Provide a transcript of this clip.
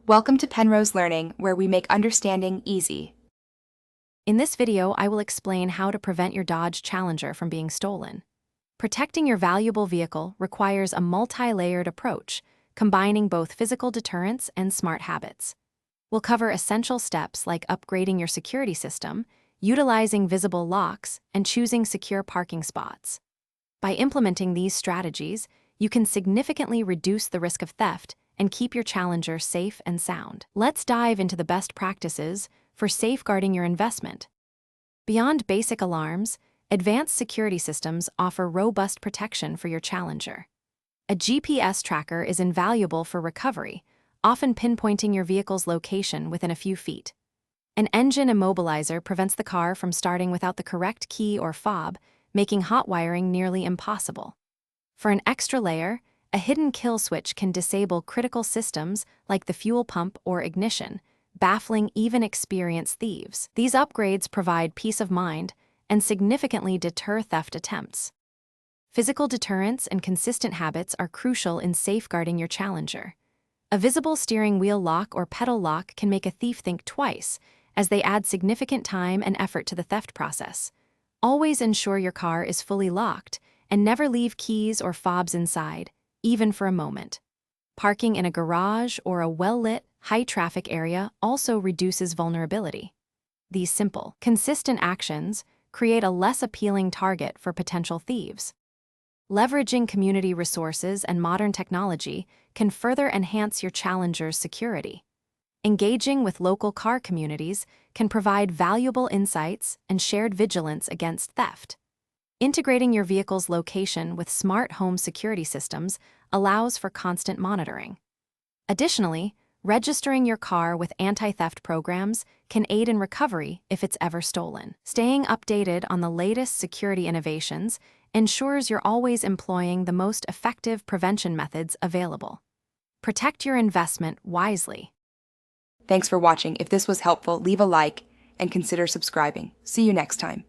Welcome to Penrose Learning, where we make understanding easy. In this video, I will explain how to prevent your Dodge Challenger from being stolen. Protecting your valuable vehicle requires a multi-layered approach, combining both physical deterrence and smart habits. We'll cover essential steps like upgrading your security system, utilizing visible locks, and choosing secure parking spots. By implementing these strategies, you can significantly reduce the risk of theft and keep your Challenger safe and sound. Let's dive into the best practices for safeguarding your investment. Beyond basic alarms, advanced security systems offer robust protection for your Challenger. A GPS tracker is invaluable for recovery, often pinpointing your vehicle's location within a few feet. An engine immobilizer prevents the car from starting without the correct key or fob, making hot wiring nearly impossible. For an extra layer, a hidden kill switch can disable critical systems like the fuel pump or ignition, baffling even experienced thieves. These upgrades provide peace of mind and significantly deter theft attempts. Physical deterrence and consistent habits are crucial in safeguarding your Challenger. A visible steering wheel lock or pedal lock can make a thief think twice, as they add significant time and effort to the theft process. Always ensure your car is fully locked and never leave keys or fobs inside, even for a moment. Parking in a garage or a well-lit, high-traffic area also reduces vulnerability. These simple, consistent actions create a less appealing target for potential thieves. Leveraging community resources and modern technology can further enhance your Challenger's security. Engaging with local car communities can provide valuable insights and shared vigilance against theft. Integrating your vehicle's location with smart home security systems allows for constant monitoring. Additionally, registering your car with anti-theft programs can aid in recovery if it's ever stolen. Staying updated on the latest security innovations ensures you're always employing the most effective prevention methods available. Protect your investment wisely. Thanks for watching. If this was helpful, leave a like and consider subscribing. See you next time.